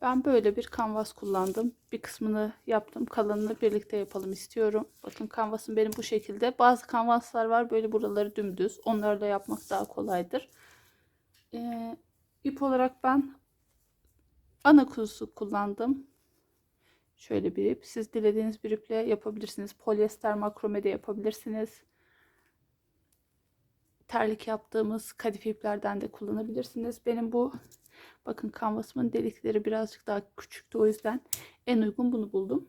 Ben böyle bir kanvas kullandım. Bir kısmını yaptım. Kalanını birlikte yapalım istiyorum. Bakın kanvasım benim bu şekilde. Bazı kanvaslar var böyle buraları dümdüz. Onlarla yapmak daha kolaydır. İp olarak ben ana kuzusu kullandım. Şöyle bir ip. Siz dilediğiniz bir iple yapabilirsiniz. Polyester makrome de yapabilirsiniz. Terlik yaptığımız kadife iplerden de kullanabilirsiniz. Benim bu bakın kanvasımın delikleri birazcık daha küçüktü. O yüzden en uygun bunu buldum.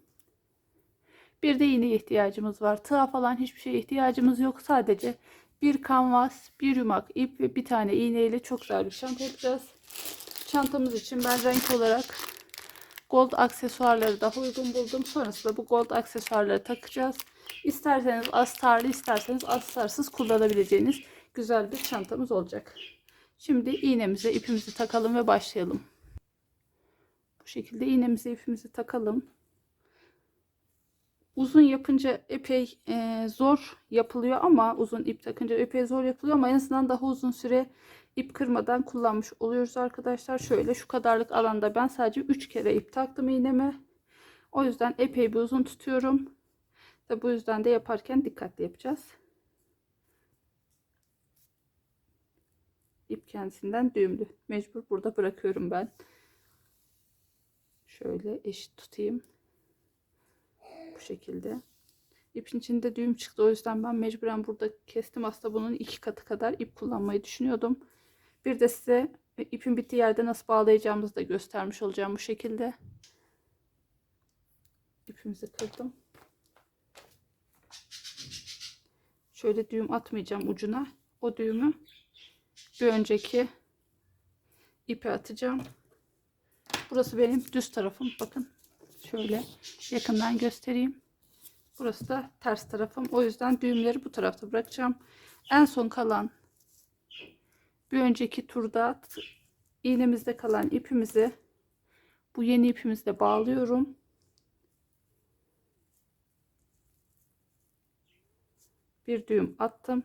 Bir de iğneye ihtiyacımız var. Tığa falan hiçbir şeye ihtiyacımız yok. Sadece bir kanvas, bir yumak ip ve bir tane iğne ile çok güzel bir çanta yapacağız. Çantamız için ben renk olarak gold aksesuarları daha uygun buldum. Sonrasında bu gold aksesuarları takacağız. İsterseniz astarlı, isterseniz astarsız kullanabileceğiniz güzel bir çantamız olacak. Şimdi iğnemize ipimizi takalım ve başlayalım. Bu şekilde iğnemize ipimizi takalım. Uzun yapınca epey zor yapılıyor ama uzun ip takınca epey zor yapılıyor ama en azından daha uzun süre ip kırmadan kullanmış oluyoruz arkadaşlar. Şöyle şu kadarlık alanda ben sadece 3 kere ip taktım iğneme. O yüzden epey bir uzun tutuyorum. Ve bu yüzden de yaparken dikkatli yapacağız. İp kendisinden düğümlü. Mecbur burada bırakıyorum ben. Şöyle eşit tutayım. Bu şekilde. İpin içinde düğüm çıktı. O yüzden ben mecburen burada kestim. Aslında bunun 2 katı kadar ip kullanmayı düşünüyordum. Bir de size ipin bittiği yerde nasıl bağlayacağımızı da göstermiş olacağım bu şekilde. İpimizi kırdım. Şöyle düğüm atmayacağım ucuna. O düğümü bir önceki ipe atacağım. Burası benim düz tarafım. Bakın şöyle yakından göstereyim. Burası da ters tarafım. O yüzden düğümleri bu tarafta bırakacağım. En son kalan bir önceki turda iğnemizde kalan ipimizi bu yeni ipimizle bağlıyorum. Bir düğüm attım.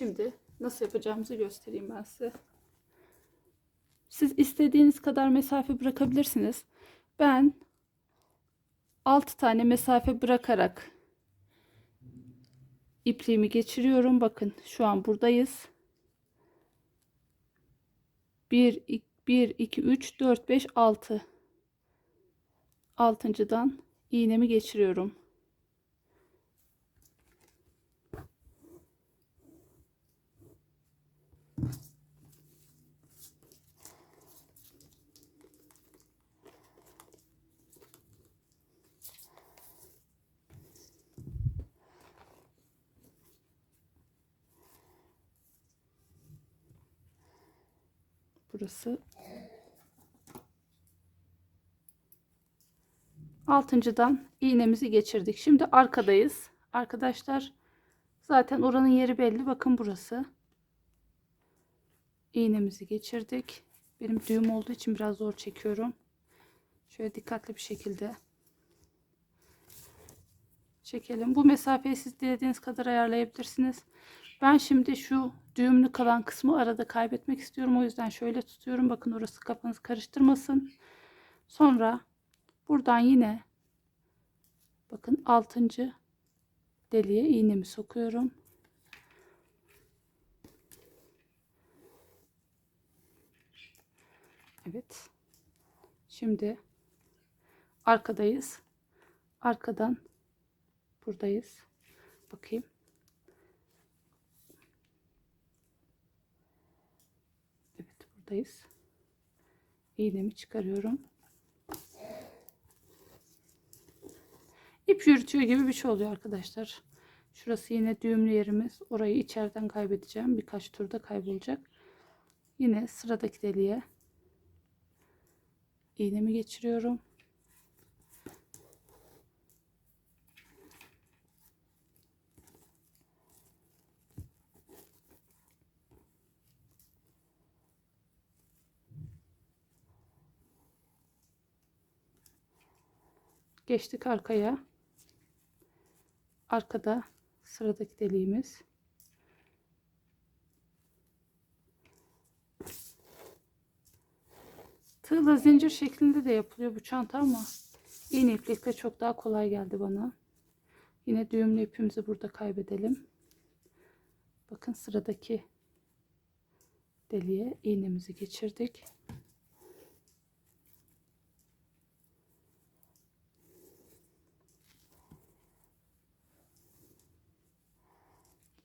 Şimdi nasıl yapacağımızı göstereyim ben size. Siz istediğiniz kadar mesafe bırakabilirsiniz. Ben 6 tane mesafe bırakarak ipliğimi geçiriyorum. Bakın şu an buradayız. 1, 2, 3, 4, 5, 6. Altıncıdan iğnemi geçiriyorum. Burası. Altıncıdan iğnemizi geçirdik. Şimdi arkadayız. Arkadaşlar zaten oranın yeri belli. Bakın burası. İğnemizi geçirdik. Benim düğüm olduğu için biraz zor çekiyorum. Şöyle dikkatli bir şekilde çekelim. Bu mesafeyi siz dilediğiniz kadar ayarlayabilirsiniz. Ben şimdi şu düğümlü kalan kısmı arada kaybetmek istiyorum. O yüzden şöyle tutuyorum. Bakın orası kafanızı karıştırmasın. Sonra buradan yine bakın 6. deliğe iğnemi sokuyorum. Evet. Şimdi arkadayız. Arkadan buradayız. Bakayım. Evet, buradayız. İğnemi çıkarıyorum. İp yürütüyor gibi bir şey oluyor arkadaşlar. Şurası yine düğümlü yerimiz. Orayı içeriden kaybedeceğim. Birkaç turda kaybolacak. Yine sıradaki deliğe iğnemi geçiriyorum. Geçtik arkaya. arkada sıradaki deliğimiz. Tığla zincir şeklinde de yapılıyor bu çanta ama iğne iplikle çok daha kolay geldi bana. Yine düğümlü ipimizi burada kaybedelim. Bakın sıradaki deliğe iğnemizi geçirdik.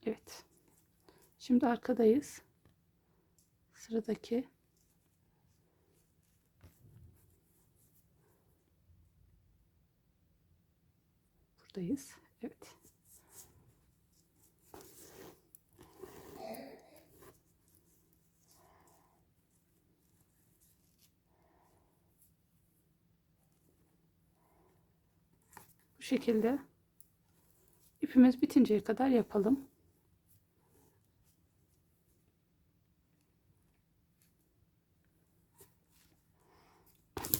Evet. Şimdi arkadayız. Sıradaki buradayız. Evet. Bu şekilde ipimiz bitinceye kadar yapalım.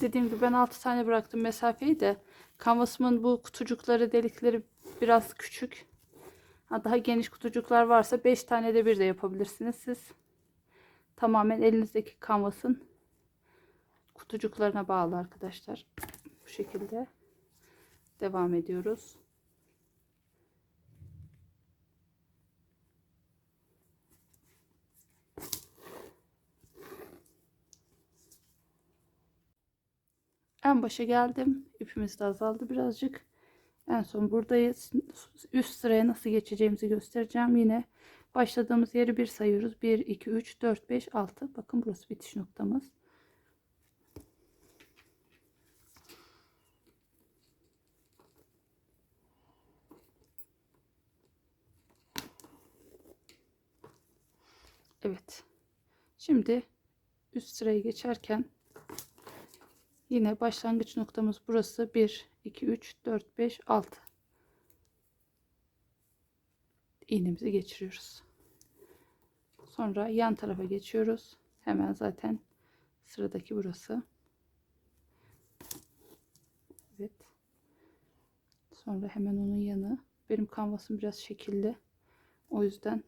Dediğim gibi ben 6 tane bıraktım mesafeyi de kanvasımın bu kutucukları delikleri biraz küçük. Daha geniş kutucuklar varsa 5 tane de bir de yapabilirsiniz siz. Tamamen elinizdeki kanvasın kutucuklarına bağlı arkadaşlar. Bu şekilde devam ediyoruz. En başa geldim. İpimiz de azaldı birazcık. En son buradayız. Üst sıraya nasıl geçeceğimizi göstereceğim. Yine başladığımız yeri bir sayıyoruz. 1, 2, 3, 4, 5, 6. Bakın burası bitiş noktamız. Evet. Şimdi üst sıraya geçerken yine başlangıç noktamız burası. 1, 2, 3, 4, 5, 6. İğnemizi geçiriyoruz. Sonra yan tarafa geçiyoruz. Hemen zaten sıradaki burası. Evet. Sonra hemen onun yanı. Benim kanvasım biraz şekilli. O yüzden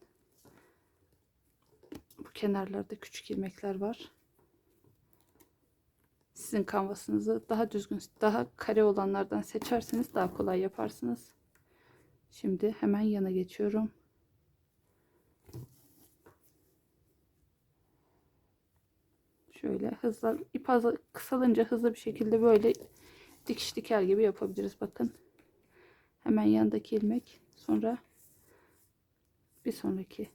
bu kenarlarda küçük ilmekler var. Sizin kanvasınızı daha düzgün, daha kare olanlardan seçerseniz daha kolay yaparsınız. Şimdi hemen yana geçiyorum. Şöyle hızlı, ip kısalınca hızlı bir şekilde böyle dikiş diker gibi yapabiliriz. Bakın. Hemen yandaki ilmek, sonra bir sonraki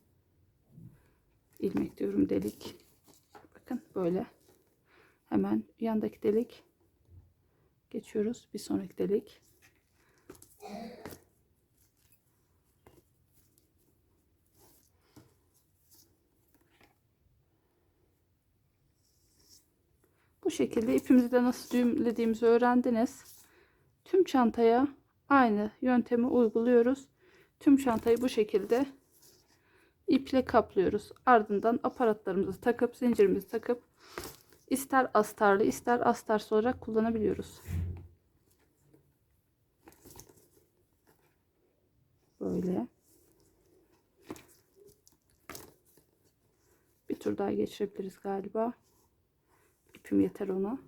ilmek diyorum, delik. Bakın böyle. Hemen yandaki delik geçiyoruz. Bir sonraki delik. Bu şekilde ipimizi de nasıl düğümlediğimizi öğrendiniz. Tüm çantaya aynı yöntemi uyguluyoruz. Tüm çantayı bu şekilde iple kaplıyoruz. Ardından aparatlarımızı takıp zincirimizi takıp ister astarlı ister astarsız olarak kullanabiliyoruz. Böyle. Bir tur daha geçirebiliriz galiba. İpim yeter ona.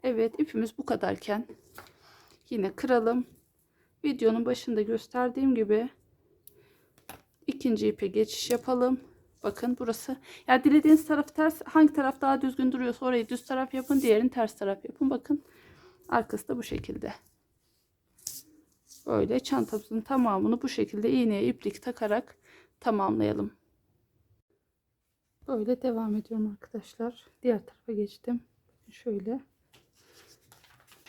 Evet, ipimiz bu kadarken yine kıralım. Videonun başında gösterdiğim gibi ikinci ipe geçiş yapalım. Bakın burası. Ya dilediğiniz taraf ters. Hangi taraf daha düzgün duruyorsa orayı düz taraf yapın. Diğerini ters taraf yapın. Bakın. Arkası da bu şekilde. Böyle çantamızın tamamını bu şekilde iğneye iplik takarak tamamlayalım. Böyle devam ediyorum arkadaşlar. Diğer tarafa geçtim. Şöyle.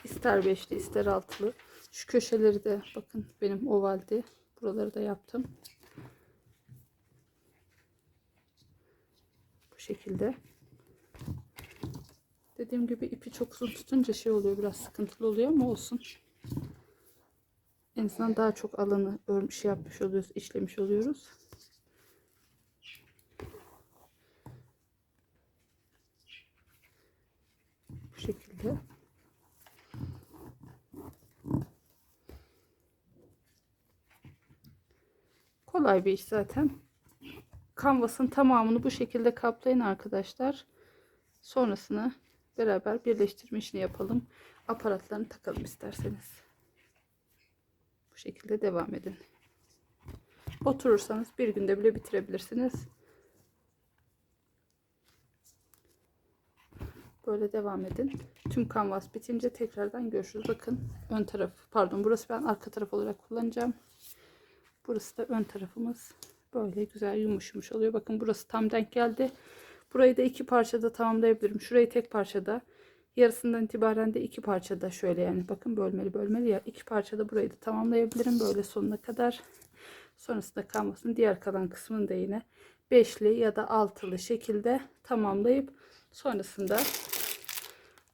İster beşli ister altılı. Şu köşeleri de bakın benim ovaldi. Buraları da yaptım. Bu şekilde. Dediğim gibi ipi çok uzun tutunca şey oluyor, biraz sıkıntılı oluyor ama olsun. En azından daha çok alanı örmüş yapmış oluyoruz, işlemiş oluyoruz. Bu şekilde. Kolay bir iş zaten. Kanvasın tamamını bu şekilde kaplayın arkadaşlar. Sonrasını beraber birleştirme işini yapalım. Aparatlarını takalım isterseniz. Bu şekilde devam edin. Oturursanız bir günde bile bitirebilirsiniz. Böyle devam edin. Tüm kanvas bitince tekrardan görüşürüz. Bakın ön taraf, pardon, burası ben arka taraf olarak kullanacağım. Burası da ön tarafımız. Böyle güzel yumuş oluyor. Bakın burası tam denk geldi. Burayı da iki parçada tamamlayabilirim. Şurayı tek parçada, yarısından itibaren de iki parçada, şöyle yani bakın bölmeli ya, iki parçada burayı da tamamlayabilirim böyle sonuna kadar. Sonrasında kanvasın diğer kalan kısmını da yine beşli ya da altılı şekilde tamamlayıp sonrasında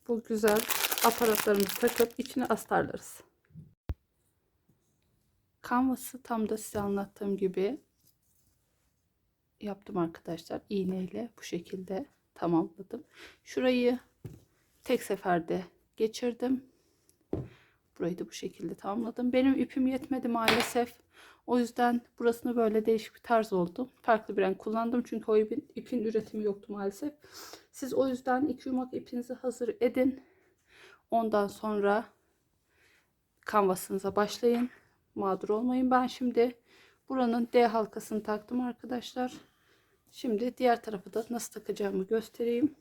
bu güzel aparatlarımızı takıp içine astarlarız. Kanvası tam da size anlattığım gibi yaptım arkadaşlar. İğneyle bu şekilde tamamladım. Şurayı tek seferde geçirdim. Burayı da bu şekilde tamamladım. Benim ipim yetmedi maalesef. O yüzden burasını böyle değişik bir tarz oldu. Farklı bir renk kullandım. Çünkü o ipin üretimi yoktu maalesef. Siz o yüzden 2 yumak ipinizi hazır edin. Ondan sonra kanvasınıza başlayın. Mağdur olmayın. Ben şimdi buranın D halkasını taktım arkadaşlar. Şimdi diğer tarafı da nasıl takacağımı göstereyim.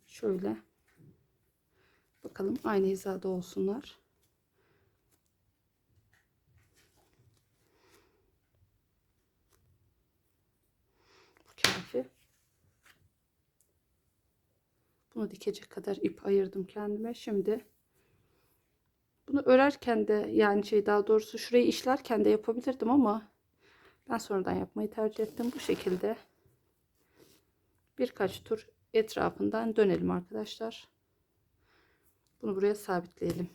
Şöyle. Bakalım aynı hizada olsunlar. Bu kafi. Bunu dikecek kadar ip ayırdım kendime. Şimdi bunu örerken de yani daha doğrusu şurayı işlerken de yapabilirdim ama ben sonradan yapmayı tercih ettim. Bu şekilde birkaç tur etrafından dönelim arkadaşlar. Bunu buraya sabitleyelim.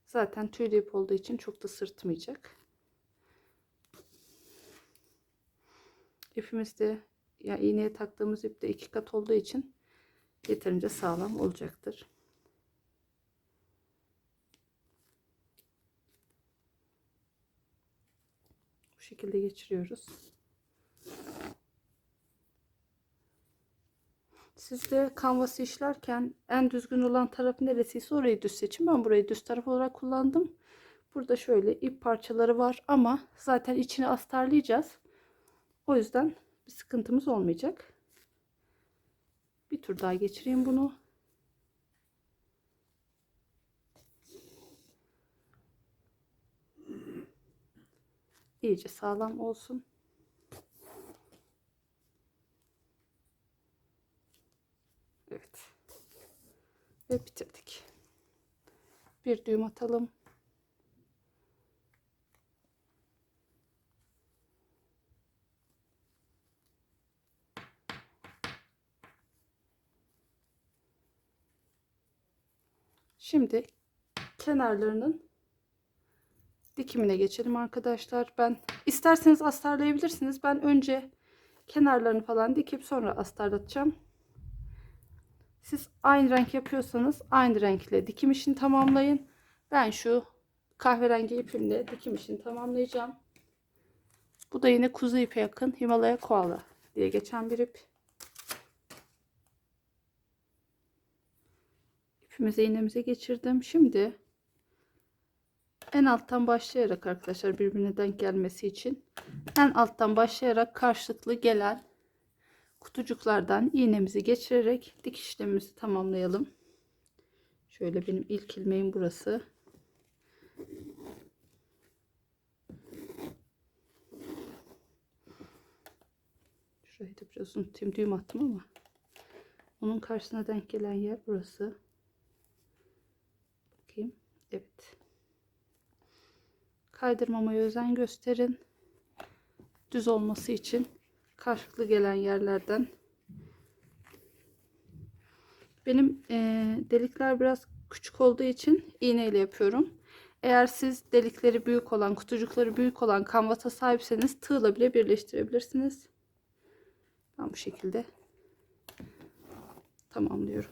Zaten tüylü ip olduğu için çok da sırtmayacak. İpimiz de ya iğneye taktığımız ip de 2 kat olduğu için yeterince sağlam olacaktır. Bu şekilde geçiriyoruz. Siz de kanvası işlerken en düzgün olan taraf neresiyse orayı düz seçin. Ben burayı düz taraf olarak kullandım. Burada şöyle ip parçaları var ama zaten içine astarlayacağız. O yüzden bir sıkıntımız olmayacak. Bir tur daha geçireyim bunu. İyice sağlam olsun. Evet. Ve bitirdik. Bir düğüm atalım. Şimdi kenarlarının dikimine geçelim arkadaşlar. Ben isterseniz astarlayabilirsiniz. Ben önce kenarlarını falan dikip sonra astarlatacağım. Siz aynı renk yapıyorsanız aynı renkle dikim işini tamamlayın. Ben şu kahverengi ipimle dikim işini tamamlayacağım. Bu da yine kuzu ipe yakın Himalaya Koala diye geçen bir ip. İpimizi iğnemize geçirdim. Şimdi en alttan başlayarak arkadaşlar birbirine denk gelmesi için en alttan başlayarak karşılıklı gelen kutucuklardan iğnemizi geçirerek dikiş işlemimizi tamamlayalım. Şöyle benim ilk ilmeğim burası. Şurayı da biraz unutayım, düğüm attım ama onun karşısına denk gelen yer burası. Bakayım. Evet. Kaydırmamaya özen gösterin. Düz olması için karşılıklı gelen yerlerden. Benim delikler biraz küçük olduğu için iğneyle yapıyorum. Eğer siz delikleri büyük olan, kutucukları büyük olan kanvasa sahipseniz tığla bile birleştirebilirsiniz. Ben bu şekilde tamamlıyorum.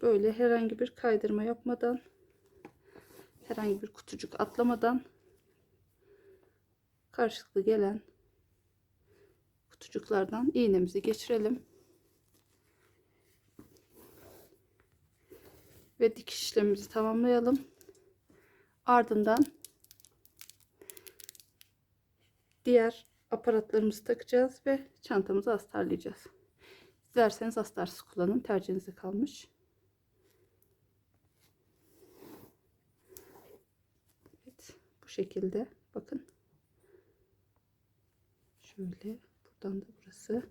Böyle herhangi bir kaydırma yapmadan, herhangi bir kutucuk atlamadan karşılıklı gelen kutucuklardan iğnemizi geçirelim. Ve dikiş işlemimizi tamamlayalım. Ardından diğer aparatlarımızı takacağız ve çantamızı astarlayacağız. Dilerseniz astarsız kullanın. Tercihinize kalmış. Evet, bu şekilde bakın. Şöyle buradan da burası.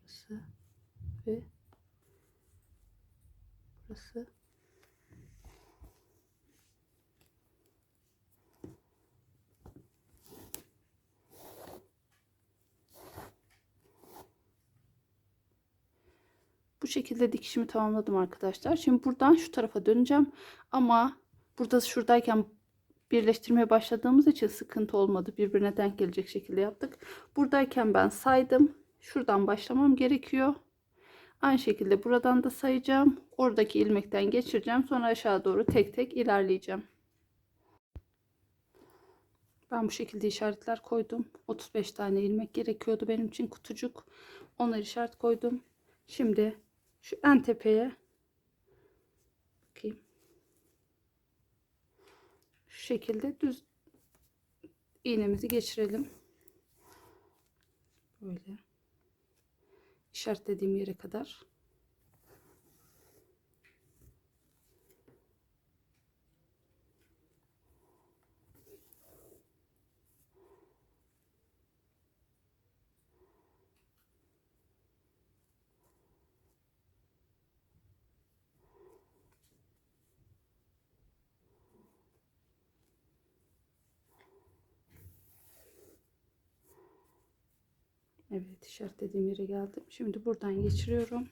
Burası ve burası. Bu şekilde dikişimi tamamladım arkadaşlar. Şimdi buradan şu tarafa döneceğim. Ama burada şuradayken birleştirmeye başladığımız için sıkıntı olmadı. Birbirine denk gelecek şekilde yaptık. Buradayken ben saydım. Şuradan başlamam gerekiyor. Aynı şekilde buradan da sayacağım. Oradaki ilmekten geçireceğim. Sonra aşağı doğru tek tek ilerleyeceğim. Ben bu şekilde işaretler koydum. 35 tane ilmek gerekiyordu benim için kutucuk. Onları işaret koydum. Şimdi şu en tepeye bakayım. Şu şekilde düz iğnemizi geçirelim. Böyle işaretlediğim yere kadar. Evet, işaretlediğim yere geldim. Şimdi buradan geçiriyorum.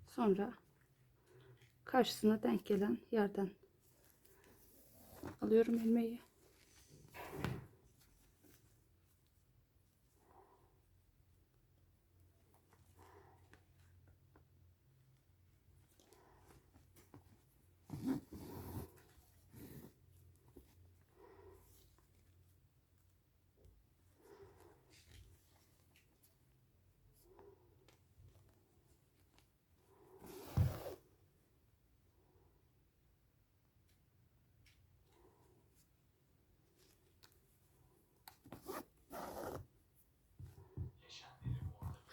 Sonra karşısına denk gelen yerden alıyorum ilmeği.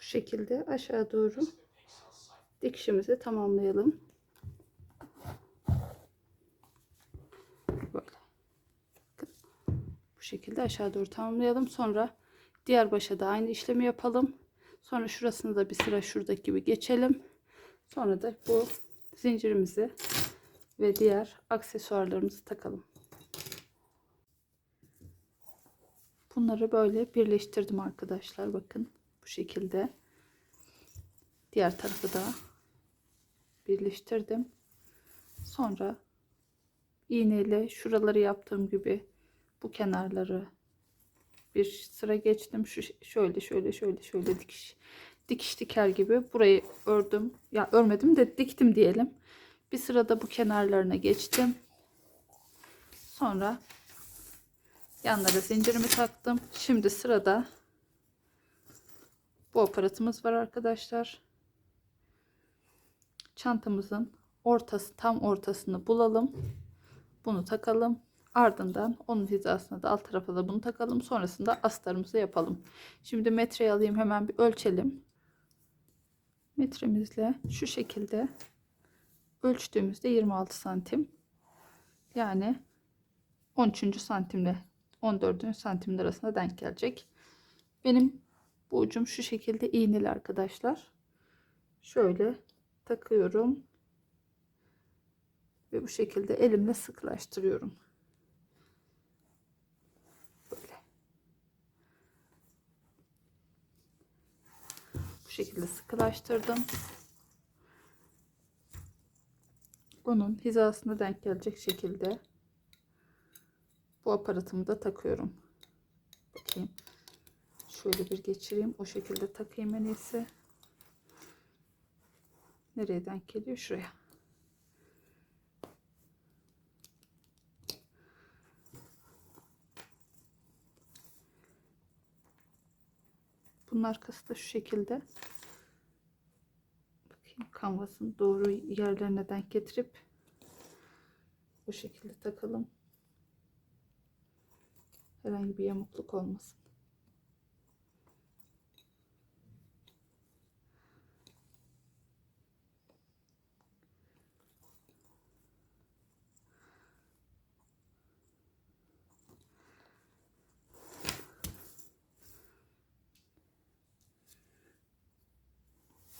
Bu şekilde aşağı doğru dikişimizi tamamlayalım. Böyle. Bu şekilde aşağı doğru tamamlayalım. Sonra diğer başa da aynı işlemi yapalım. Sonra şurasını da bir sıra şuradaki gibi geçelim. Sonra da bu zincirimizi ve diğer aksesuarlarımızı takalım. Bunları böyle birleştirdim arkadaşlar. Bakın bu şekilde. Diğer tarafı da birleştirdim. Sonra iğneyle şuraları yaptığım gibi bu kenarları bir sıra geçtim. Şöyle dikiş diker gibi burayı ördüm. Ya örmedim de diktim diyelim. Bir sırada bu kenarlarına geçtim. Sonra yanlara zincirimi taktım. Şimdi sırada bu aparatımız var arkadaşlar. Çantamızın tam ortasını bulalım. Bunu takalım. Ardından onun hizasına da alt tarafa da bunu takalım. Sonrasında astarımızı yapalım. Şimdi metreyi alayım, hemen bir ölçelim. Metremizle şu şekilde ölçtüğümüzde 26 santim. Yani 13. santimle 14. santimin arasında denk gelecek. Benim bu ucum şu şekilde iğneli arkadaşlar. Şöyle takıyorum. Ve bu şekilde elimle sıkılaştırıyorum. Böyle. Bu şekilde sıkılaştırdım. Bunun hizasına denk gelecek şekilde bu aparatımı da takıyorum. Bakayım. Şöyle bir geçireyim. O şekilde takayım en iyisi. Nereye denk geliyor? Şuraya. Bunun arkası da şu şekilde. Bakayım, kanvasın doğru yerlerine denk getirip bu şekilde takalım. Herhangi bir yamukluk olmasın.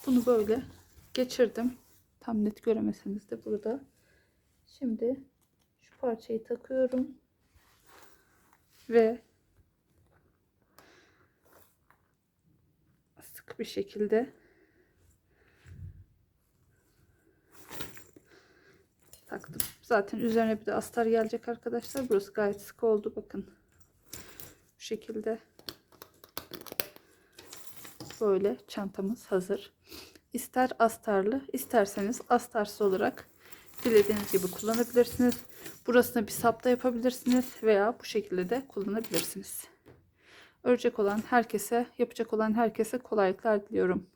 Bunu böyle geçirdim. Tam net göremeseniz de burada. Şimdi şu parçayı takıyorum. Ve sık bir şekilde taktım. Zaten üzerine bir de astar gelecek arkadaşlar. Burası gayet sık oldu. Bakın. Bu şekilde. Böyle çantamız hazır. İster astarlı, isterseniz astarsız olarak dilediğiniz gibi kullanabilirsiniz. Burasına bir sapta yapabilirsiniz veya bu şekilde de kullanabilirsiniz. Örecek olan herkese, yapacak olan herkese kolaylıklar diliyorum.